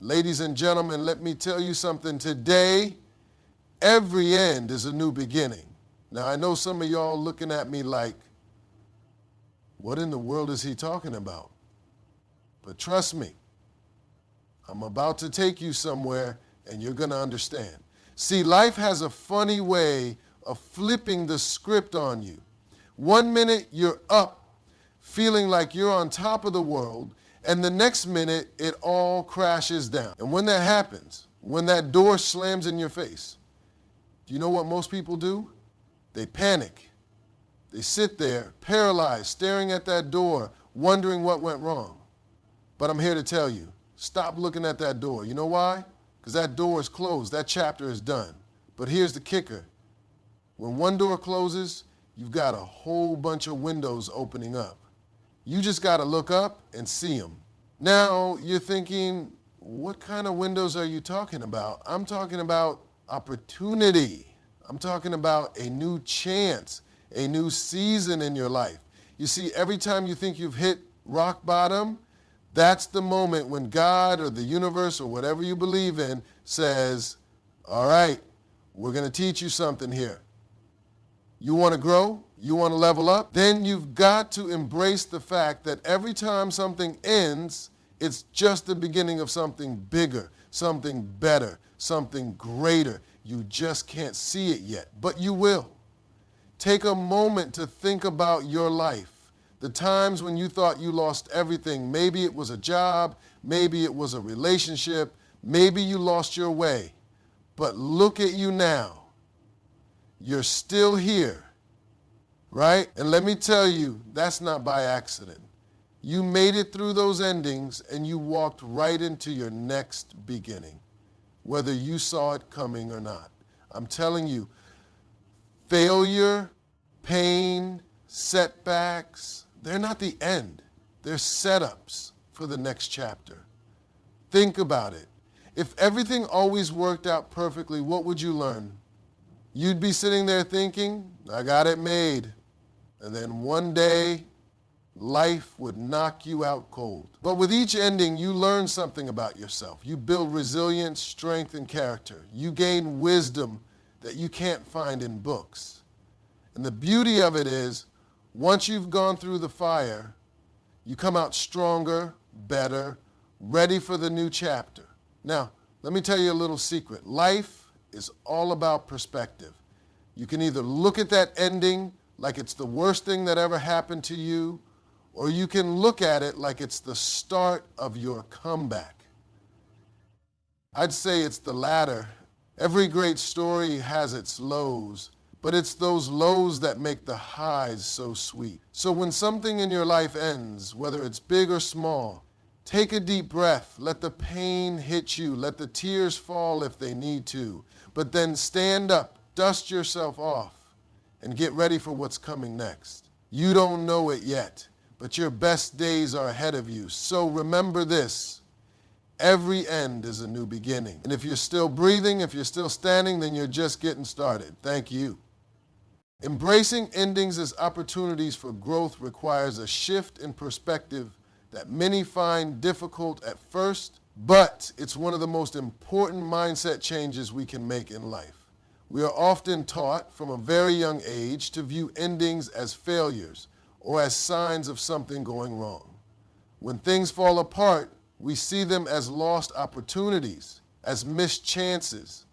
Ladies and gentlemen, let me tell you something. Today, every end is a new beginning. Now, I know some of y'all looking at me like, what in the world is he talking about? But trust me, I'm about to take you somewhere and you're going to understand. See, life has a funny way of flipping the script on you. 1 minute you're up, feeling like you're on top of the world, and the next minute it all crashes down. And when that happens, when that door slams in your face, do you know what most people do? They panic. They sit there, paralyzed, staring at that door, wondering what went wrong. But I'm here to tell you, stop looking at that door. You know why? Because that door is closed. That chapter is done. But here's the kicker. When one door closes, you've got a whole bunch of windows opening up. You just got to look up and see them. Now, you're thinking, what kind of windows are you talking about? I'm talking about opportunity. I'm talking about a new chance, a new season in your life. You see, every time you think you've hit rock bottom, that's the moment when God or the universe or whatever you believe in says, all right, we're going to teach you something here. You want to grow? You want to level up? Then you've got to embrace the fact that every time something ends, it's just the beginning of something bigger, something better, something greater. You just can't see it yet, but you will. Take a moment to think about your life. The times when you thought you lost everything. Maybe it was a job, maybe it was a relationship, maybe you lost your way. But look at you now. You're still here, right? And let me tell you, that's not by accident. You made it through those endings and you walked right into your next beginning, whether you saw it coming or not. I'm telling you, failure, pain, setbacks, they're not the end. They're setups for the next chapter. Think about it. If everything always worked out perfectly, what would you learn? You'd be sitting there thinking, I got it made. And then one day, life would knock you out cold. But with each ending, you learn something about yourself. You build resilience, strength, and character. You gain wisdom that you can't find in books. And the beauty of it is, once you've gone through the fire, you come out stronger, better, ready for the new chapter. Now, let me tell you a little secret. Life is all about perspective. You can either look at that ending like it's the worst thing that ever happened to you, or you can look at it like it's the start of your comeback. I'd say it's the latter. Every great story has its lows, but it's those lows that make the highs so sweet. So when something in your life ends, whether it's big or small, take a deep breath. Let the pain hit you. Let the tears fall if they need to. But then stand up, dust yourself off, and get ready for what's coming next. You don't know it yet, but your best days are ahead of you. So remember this. Every end is a new beginning. And if you're still breathing, if you're still standing, then you're just getting started. Thank you. Embracing endings as opportunities for growth requires a shift in perspective that many find difficult at first, but it's one of the most important mindset changes we can make in life. We are often taught from a very young age to view endings as failures or as signs of something going wrong. When things fall apart, we see them as lost opportunities, as missed chances,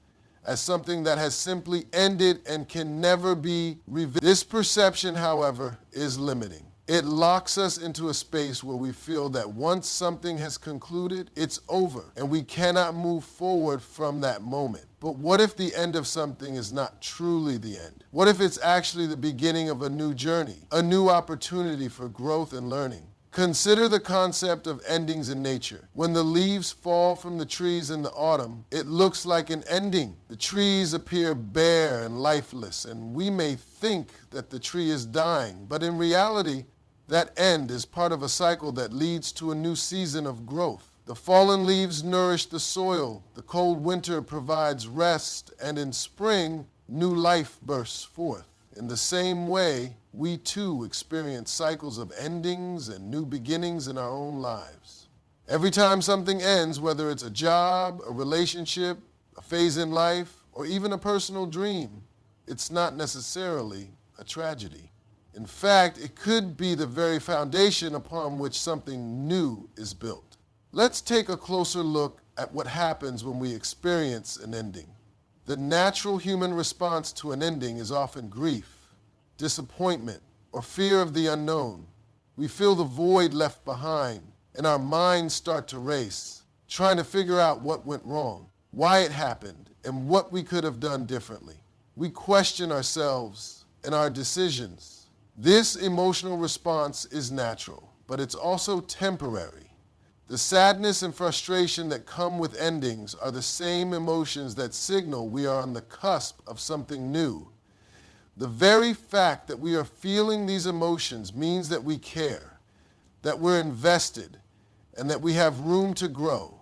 as something that has simply ended and can never be revisited. This perception, however, is limiting. It locks us into a space where we feel that once something has concluded, it's over, and we cannot move forward from that moment. But what if the end of something is not truly the end? What if it's actually the beginning of a new journey, a new opportunity for growth and learning? Consider the concept of endings in nature. When the leaves fall from the trees in the autumn, it looks like an ending. The trees appear bare and lifeless, and we may think that the tree is dying, but in reality, that end is part of a cycle that leads to a new season of growth. The fallen leaves nourish the soil, the cold winter provides rest, and in spring, new life bursts forth. In the same way, we too experience cycles of endings and new beginnings in our own lives. Every time something ends, whether it's a job, a relationship, a phase in life, or even a personal dream, it's not necessarily a tragedy. In fact, it could be the very foundation upon which something new is built. Let's take a closer look at what happens when we experience an ending. The natural human response to an ending is often grief, disappointment, or fear of the unknown. We feel the void left behind, and our minds start to race, trying to figure out what went wrong, why it happened, and what we could have done differently. We question ourselves and our decisions. This emotional response is natural, but it's also temporary. The sadness and frustration that come with endings are the same emotions that signal we are on the cusp of something new. The very fact that we are feeling these emotions means that we care, that we're invested, and that we have room to grow.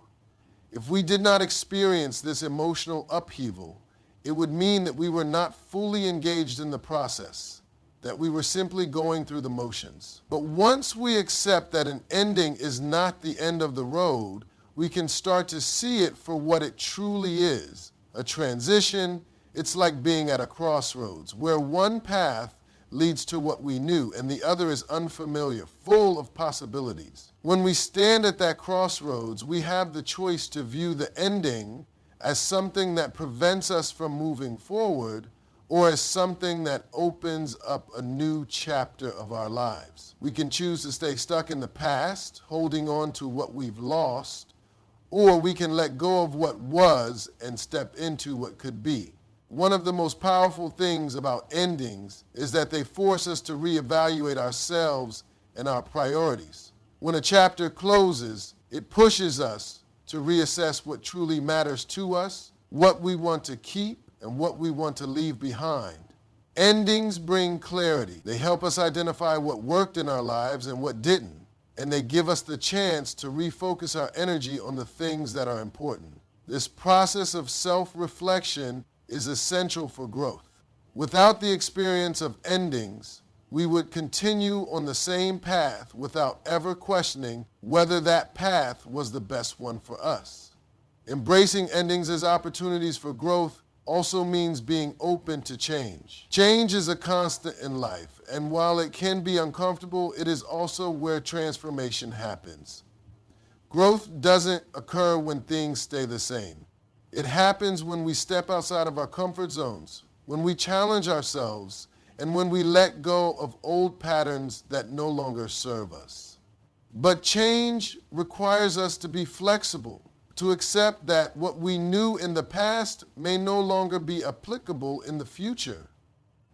If we did not experience this emotional upheaval, it would mean that we were not fully engaged in the process, that we were simply going through the motions. But once we accept that an ending is not the end of the road, we can start to see it for what it truly is. A transition, it's like being at a crossroads, where one path leads to what we knew and the other is unfamiliar, full of possibilities. When we stand at that crossroads, we have the choice to view the ending as something that prevents us from moving forward, or as something that opens up a new chapter of our lives. We can choose to stay stuck in the past, holding on to what we've lost, or we can let go of what was and step into what could be. One of the most powerful things about endings is that they force us to reevaluate ourselves and our priorities. When a chapter closes, it pushes us to reassess what truly matters to us, what we want to keep, and what we want to leave behind. Endings bring clarity. They help us identify what worked in our lives and what didn't, and they give us the chance to refocus our energy on the things that are important. This process of self-reflection is essential for growth. Without the experience of endings, we would continue on the same path without ever questioning whether that path was the best one for us. Embracing endings as opportunities for growth also means being open to change. Change is a constant in life, and while it can be uncomfortable, it is also where transformation happens. Growth doesn't occur when things stay the same. It happens when we step outside of our comfort zones, when we challenge ourselves, and when we let go of old patterns that no longer serve us. But change requires us to be flexible, to accept that what we knew in the past may no longer be applicable in the future.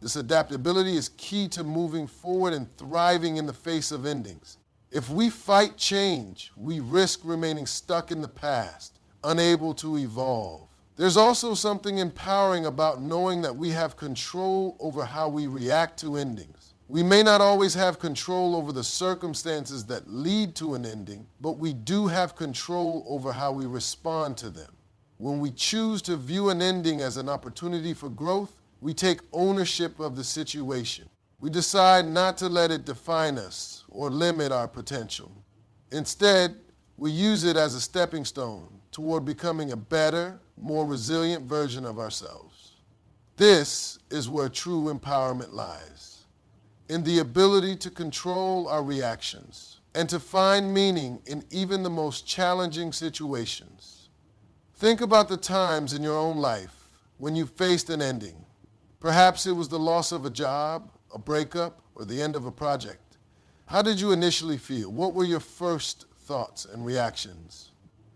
This adaptability is key to moving forward and thriving in the face of endings. If we fight change, we risk remaining stuck in the past, unable to evolve. There's also something empowering about knowing that we have control over how we react to endings. We may not always have control over the circumstances that lead to an ending, but we do have control over how we respond to them. When we choose to view an ending as an opportunity for growth, we take ownership of the situation. We decide not to let it define us or limit our potential. Instead, we use it as a stepping stone toward becoming a better, more resilient version of ourselves. This is where true empowerment lies, in the ability to control our reactions and to find meaning in even the most challenging situations. Think about the times in your own life when you faced an ending. Perhaps it was the loss of a job, a breakup, or the end of a project. How did you initially feel? What were your first thoughts and reactions?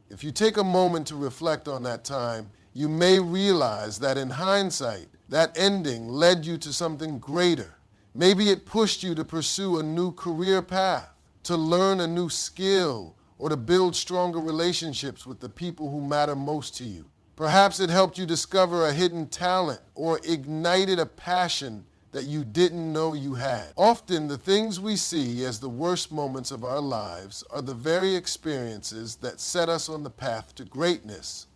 If you take a moment to reflect on that time, you may realize that in hindsight, that ending led you to something greater. Maybe it pushed you to pursue a new career path, to learn a new skill, or to build stronger relationships with the people who matter most to you. Perhaps it helped you discover a hidden talent or ignited a passion that you didn't know you had. Often, the things we see as the worst moments of our lives are the very experiences that set us on the path to greatness.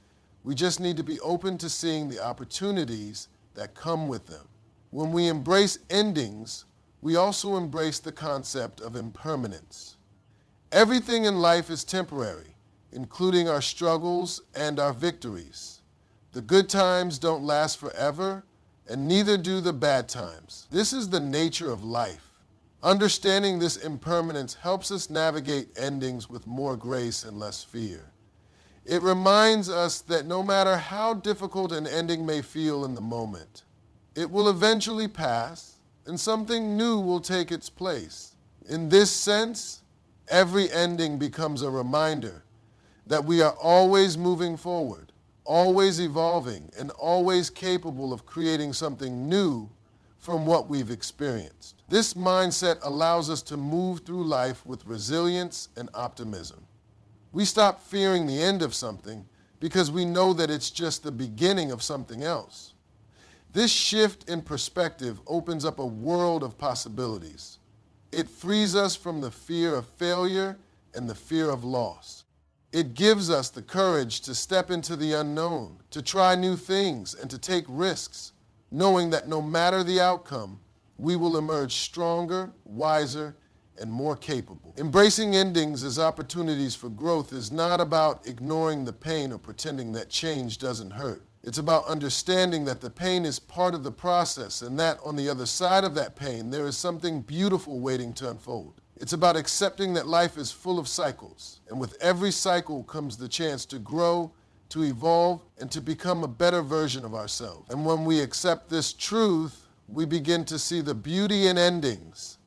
We just need to be open to seeing the opportunities that come with them. When we embrace endings, we also embrace the concept of impermanence. Everything in life is temporary. including our struggles and our victories. The good times don't last forever, and neither do the bad times. This is the nature of life. Understanding this impermanence helps us navigate endings with more grace and less fear. It reminds us that no matter how difficult an ending may feel in the moment, it will eventually pass and something new will take its place. In this sense, every ending becomes a reminder that we are always moving forward, always evolving, and always capable of creating something new from what we've experienced. This mindset allows us to move through life with resilience and optimism. We stop fearing the end of something because we know that it's just the beginning of something else. This shift in perspective opens up a world of possibilities. It frees us from the fear of failure and the fear of loss. It gives us the courage to step into the unknown, to try new things, and to take risks, knowing that no matter the outcome, we will emerge stronger, wiser, and more capable. Embracing endings as opportunities for growth is not about ignoring the pain or pretending that change doesn't hurt. It's about understanding that the pain is part of the process and that on the other side of that pain, there is something beautiful waiting to unfold. It's about accepting that life is full of cycles, and with every cycle comes the chance to grow, to evolve, and to become a better version of ourselves. And when we accept this truth, we begin to see the beauty in endings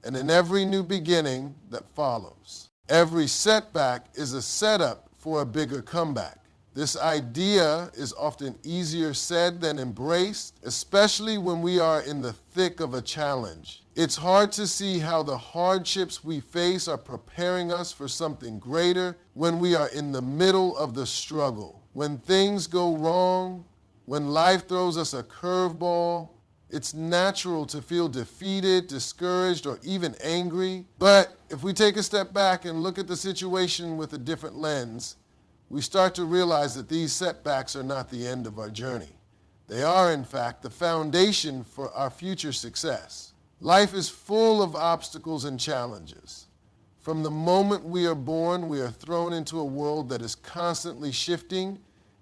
and in every new beginning that follows. Every setback is a setup for a bigger comeback. This idea is often easier said than embraced, especially when we are in the thick of a challenge. It's hard to see how the hardships we face are preparing us for something greater when we are in the middle of the struggle. When things go wrong, when life throws us a curveball, it's natural to feel defeated, discouraged, or even angry. But if we take a step back and look at the situation with a different lens, we start to realize that these setbacks are not the end of our journey. They are, in fact, the foundation for our future success. Life is full of obstacles and challenges. From the moment we are born, we are thrown into a world that is constantly shifting,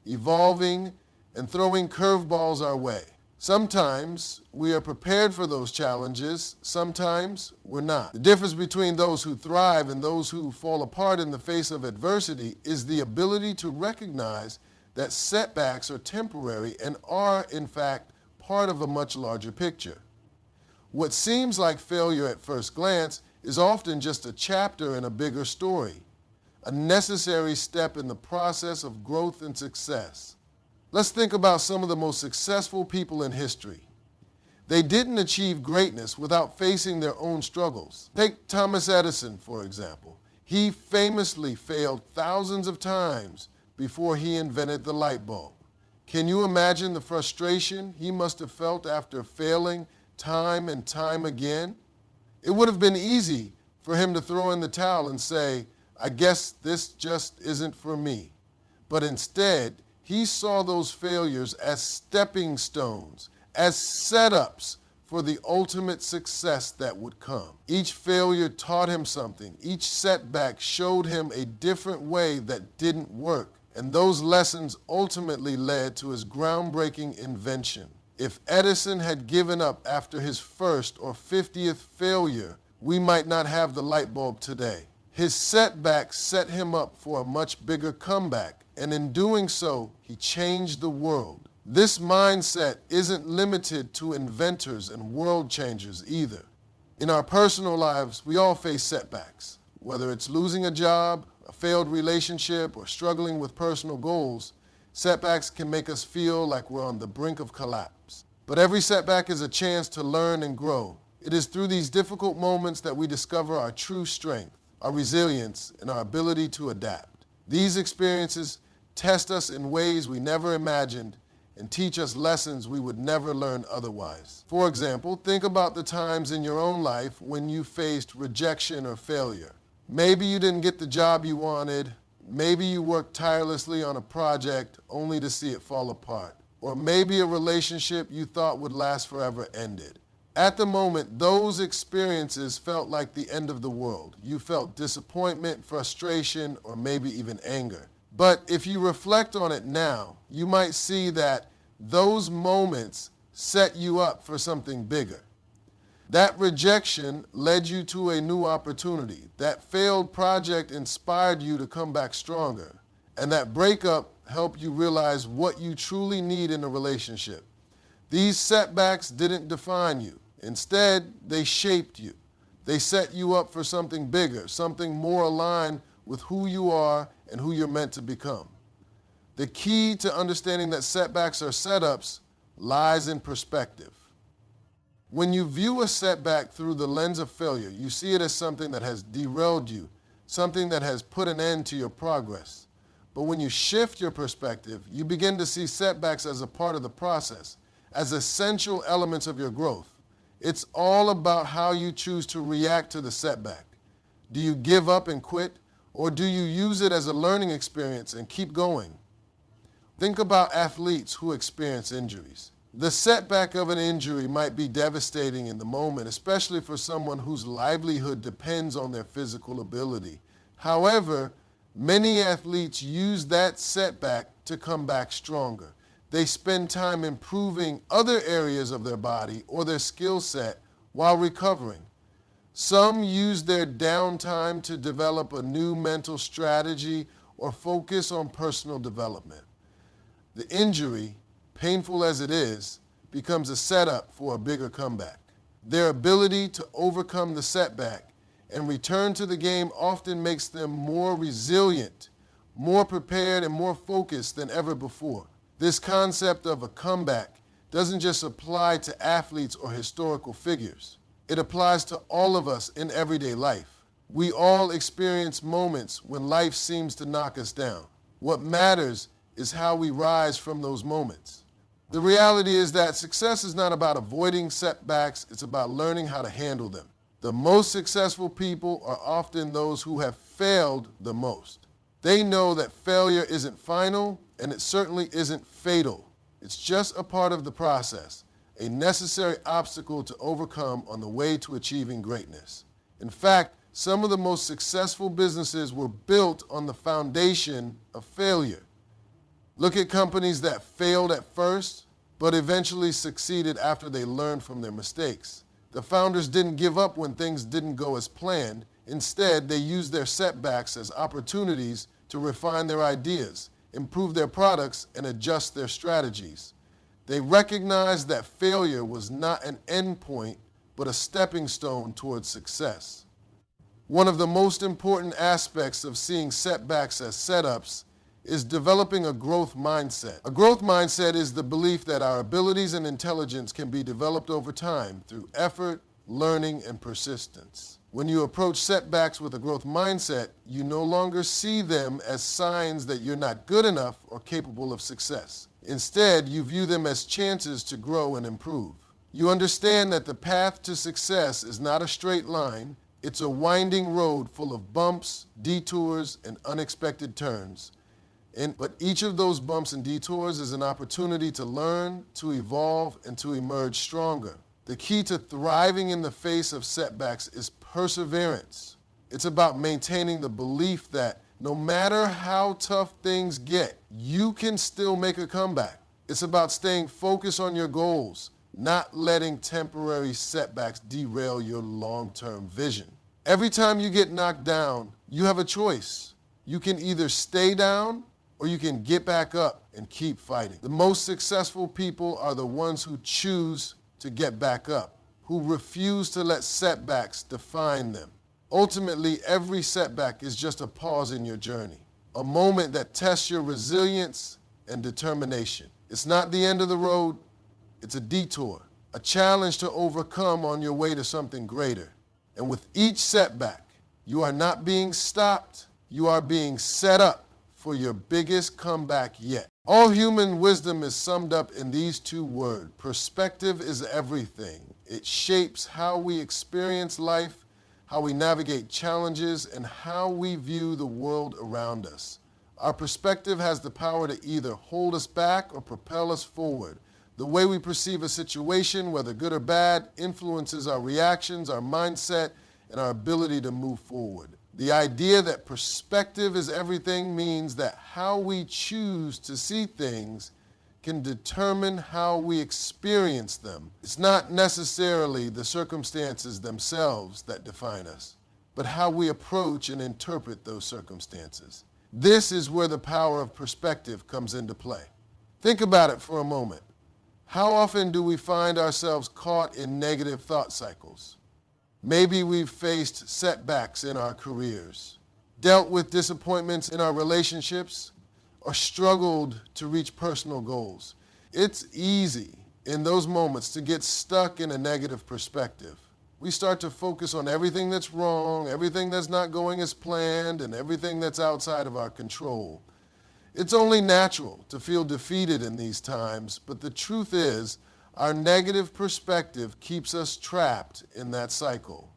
evolving, and throwing curveballs our way. Sometimes we are prepared for those challenges, sometimes we're not. The difference between those who thrive and those who fall apart in the face of adversity is the ability to recognize that setbacks are temporary and are, in fact, part of a much larger picture. What seems like failure at first glance is often just a chapter in a bigger story, a necessary step in the process of growth and success. Let's think about some of the most successful people in history. They didn't achieve greatness without facing their own struggles. Take Thomas Edison, for example. He famously failed thousands of times before he invented the light bulb. Can you imagine the frustration he must have felt after failing time and time again? It would have been easy for him to throw in the towel and say, I guess this just isn't for me. But instead, he saw those failures as stepping stones, as setups for the ultimate success that would come. Each failure taught him something. Each setback showed him a different way that didn't work. And those lessons ultimately led to his groundbreaking invention. If Edison had given up after his first or 50th failure, we might not have the light bulb today. His setback set him up for a much bigger comeback, and in doing so, he changed the world. This mindset isn't limited to inventors and world changers either. In our personal lives, we all face setbacks. Whether it's losing a job, a failed relationship, or struggling with personal goals, setbacks can make us feel like we're on the brink of collapse. But every setback is a chance to learn and grow. It is through these difficult moments that we discover our true strength, our resilience, and our ability to adapt. These experiences test us in ways we never imagined and teach us lessons we would never learn otherwise. For example, think about the times in your own life when you faced rejection or failure. Maybe you didn't get the job you wanted. Maybe you worked tirelessly on a project only to see it fall apart. Or maybe a relationship you thought would last forever ended. At the moment, those experiences felt like the end of the world. You felt disappointment, frustration, or maybe even anger. But if you reflect on it now, you might see that those moments set you up for something bigger. That rejection led you to a new opportunity. That failed project inspired you to come back stronger. And that breakup helped you realize what you truly need in a relationship. These setbacks didn't define you. Instead, they shaped you. They set you up for something bigger, something more aligned with who you are and who you're meant to become. The key to understanding that setbacks are setups lies in perspective. When you view a setback through the lens of failure, you see it as something that has derailed you, something that has put an end to your progress. But when you shift your perspective, you begin to see setbacks as a part of the process, as essential elements of your growth. It's all about how you choose to react to the setback. Do you give up and quit, or do you use it as a learning experience and keep going? Think about athletes who experience injuries. The setback of an injury might be devastating in the moment, especially for someone whose livelihood depends on their physical ability. However, many athletes use that setback to come back stronger. They spend time improving other areas of their body or their skill set while recovering. Some use their downtime to develop a new mental strategy or focus on personal development. The injury, painful as it is, becomes a setup for a bigger comeback. Their ability to overcome the setback and return to the game often makes them more resilient, more prepared, and more focused than ever before. This concept of a comeback doesn't just apply to athletes or historical figures. It applies to all of us in everyday life. We all experience moments when life seems to knock us down. What matters is how we rise from those moments. The reality is that success is not about avoiding setbacks, it's about learning how to handle them. The most successful people are often those who have failed the most. They know that failure isn't final, and it certainly isn't fatal. It's just a part of the process, a necessary obstacle to overcome on the way to achieving greatness. In fact, some of the most successful businesses were built on the foundation of failure. Look at companies that failed at first, but eventually succeeded after they learned from their mistakes. The founders didn't give up when things didn't go as planned. Instead, they used their setbacks as opportunities to refine their ideas, improve their products, and adjust their strategies. They recognized that failure was not an endpoint, but a stepping stone towards success. One of the most important aspects of seeing setbacks as setups is developing a growth mindset. A growth mindset is the belief that our abilities and intelligence can be developed over time through effort, learning, and persistence. When you approach setbacks with a growth mindset, you no longer see them as signs that you're not good enough or capable of success. Instead, you view them as chances to grow and improve. You understand that the path to success is not a straight line. It's a winding road full of bumps, detours, and unexpected turns. But each of those bumps and detours is an opportunity to learn, to evolve, and to emerge stronger. The key to thriving in the face of setbacks is perseverance. It's about maintaining the belief that no matter how tough things get, you can still make a comeback. It's about staying focused on your goals, not letting temporary setbacks derail your long-term vision. Every time you get knocked down, you have a choice. You can either stay down or you can get back up and keep fighting. The most successful people are the ones who choose to get back up, who refuse to let setbacks define them. Ultimately, every setback is just a pause in your journey, a moment that tests your resilience and determination. It's not the end of the road, it's a detour, a challenge to overcome on your way to something greater. And with each setback, you are not being stopped, you are being set up for your biggest comeback yet. All human wisdom is summed up in these two words. Perspective is everything. It shapes how we experience life, how we navigate challenges, and how we view the world around us. Our perspective has the power to either hold us back or propel us forward. The way we perceive a situation, whether good or bad, influences our reactions, our mindset, and our ability to move forward. The idea that perspective is everything means that how we choose to see things can determine how we experience them. It's not necessarily the circumstances themselves that define us, but how we approach and interpret those circumstances. This is where the power of perspective comes into play. Think about it for a moment. How often do we find ourselves caught in negative thought cycles? Maybe we've faced setbacks in our careers, dealt with disappointments in our relationships, or struggled to reach personal goals. It's easy in those moments to get stuck in a negative perspective. We start to focus on everything that's wrong, everything that's not going as planned, and everything that's outside of our control. It's only natural to feel defeated in these times, but the truth is, our negative perspective keeps us trapped in that cycle.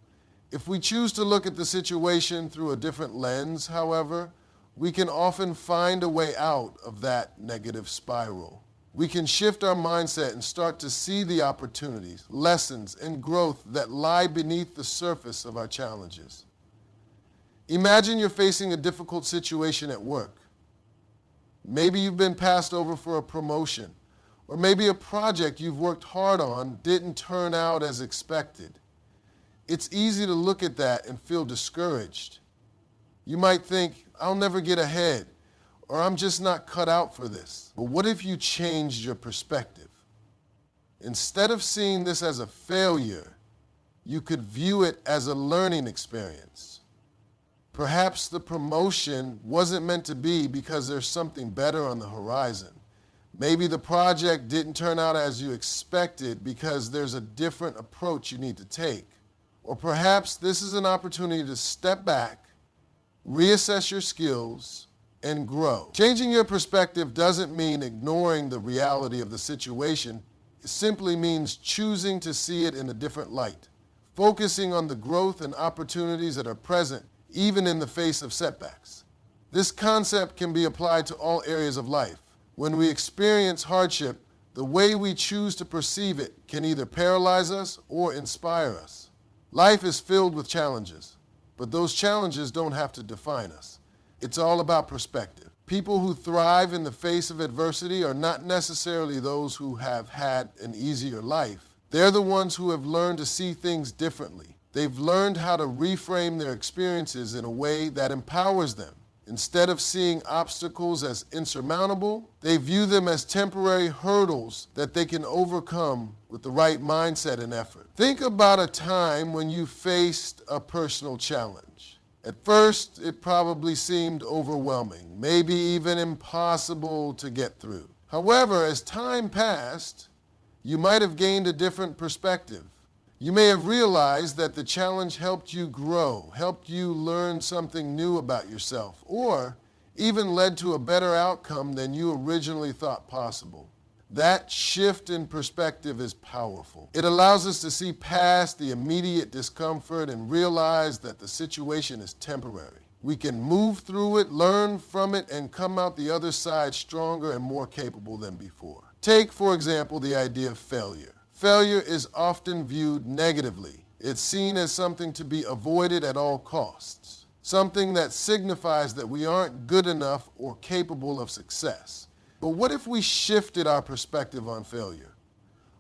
If we choose to look at the situation through a different lens, however, we can often find a way out of that negative spiral. We can shift our mindset and start to see the opportunities, lessons, and growth that lie beneath the surface of our challenges. Imagine you're facing a difficult situation at work. Maybe you've been passed over for a promotion, or maybe a project you've worked hard on didn't turn out as expected. It's easy to look at that and feel discouraged. You might think, I'll never get ahead, or I'm just not cut out for this. But what if you changed your perspective? Instead of seeing this as a failure, you could view it as a learning experience. Perhaps the promotion wasn't meant to be because there's something better on the horizon. Maybe the project didn't turn out as you expected because there's a different approach you need to take. Or perhaps this is an opportunity to step back, reassess your skills, and grow. Changing your perspective doesn't mean ignoring the reality of the situation. It simply means choosing to see it in a different light, focusing on the growth and opportunities that are present, even in the face of setbacks. This concept can be applied to all areas of life. When we experience hardship, the way we choose to perceive it can either paralyze us or inspire us. Life is filled with challenges, but those challenges don't have to define us. It's all about perspective. People who thrive in the face of adversity are not necessarily those who have had an easier life. They're the ones who have learned to see things differently. They've learned how to reframe their experiences in a way that empowers them. Instead of seeing obstacles as insurmountable, they view them as temporary hurdles that they can overcome with the right mindset and effort. Think about a time when you faced a personal challenge. At first, it probably seemed overwhelming, maybe even impossible to get through. However, as time passed, you might have gained a different perspective. You may have realized that the challenge helped you grow, helped you learn something new about yourself, or even led to a better outcome than you originally thought possible. That shift in perspective is powerful. It allows us to see past the immediate discomfort and realize that the situation is temporary. We can move through it, learn from it, and come out the other side stronger and more capable than before. Take, for example, the idea of failure. Failure is often viewed negatively. It's seen as something to be avoided at all costs, something that signifies that we aren't good enough or capable of success. But what if we shifted our perspective on failure?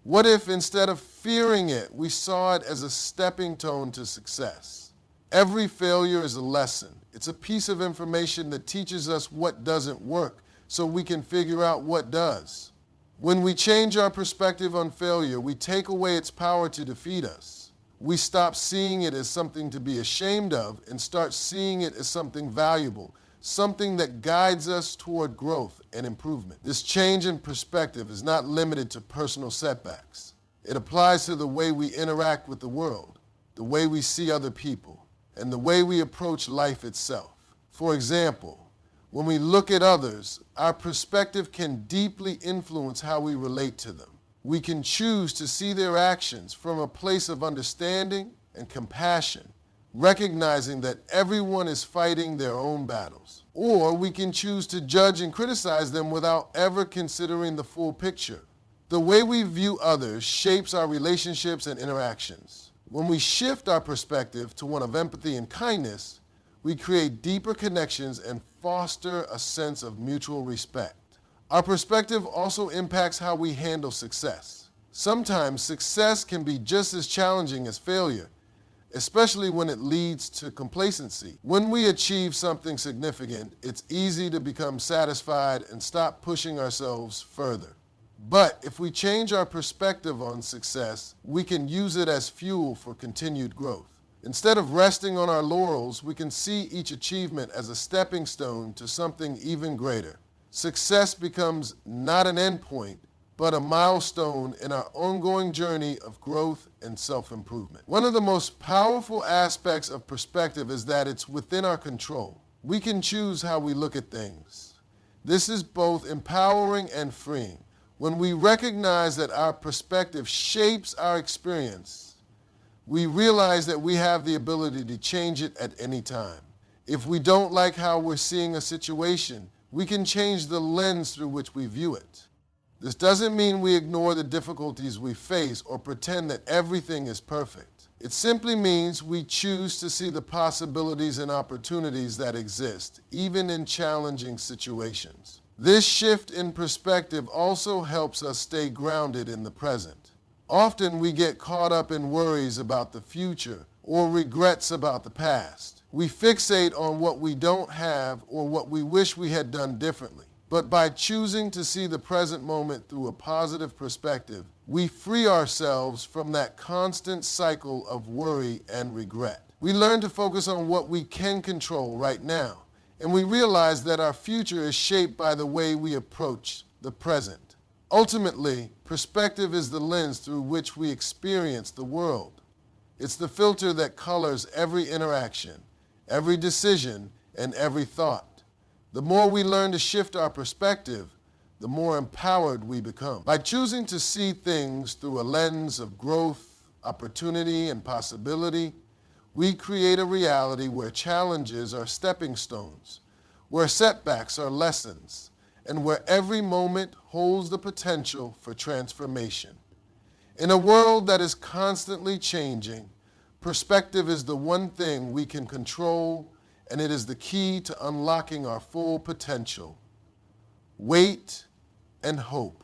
What if instead of fearing it, we saw it as a stepping stone to success? Every failure is a lesson. It's a piece of information that teaches us what doesn't work so we can figure out what does. When we change our perspective on failure, we take away its power to defeat us. We stop seeing it as something to be ashamed of and start seeing it as something valuable, something that guides us toward growth and improvement. This change in perspective is not limited to personal setbacks. It applies to the way we interact with the world, the way we see other people, and the way we approach life itself. For example, when we look at others, our perspective can deeply influence how we relate to them. We can choose to see their actions from a place of understanding and compassion, recognizing that everyone is fighting their own battles. Or we can choose to judge and criticize them without ever considering the full picture. The way we view others shapes our relationships and interactions. When we shift our perspective to one of empathy and kindness, we create deeper connections and foster a sense of mutual respect. Our perspective also impacts how we handle success. Sometimes success can be just as challenging as failure, especially when it leads to complacency. When we achieve something significant, it's easy to become satisfied and stop pushing ourselves further. But if we change our perspective on success, we can use it as fuel for continued growth. Instead of resting on our laurels, we can see each achievement as a stepping stone to something even greater. Success becomes not an endpoint, but a milestone in our ongoing journey of growth and self-improvement. One of the most powerful aspects of perspective is that it's within our control. We can choose how we look at things. This is both empowering and freeing. When we recognize that our perspective shapes our experience, we realize that we have the ability to change it at any time. If we don't like how we're seeing a situation, we can change the lens through which we view it. This doesn't mean we ignore the difficulties we face or pretend that everything is perfect. It simply means we choose to see the possibilities and opportunities that exist, even in challenging situations. This shift in perspective also helps us stay grounded in the present. Often we get caught up in worries about the future or regrets about the past. We fixate on what we don't have or what we wish we had done differently. But by choosing to see the present moment through a positive perspective, we free ourselves from that constant cycle of worry and regret. We learn to focus on what we can control right now, and we realize that our future is shaped by the way we approach the present. Ultimately, perspective is the lens through which we experience the world. It's the filter that colors every interaction, every decision, and every thought. The more we learn to shift our perspective, the more empowered we become. By choosing to see things through a lens of growth, opportunity, and possibility, we create a reality where challenges are stepping stones, where setbacks are lessons, and where every moment holds the potential for transformation. In a world that is constantly changing, perspective is the one thing we can control, and it is the key to unlocking our full potential. Wait and hope.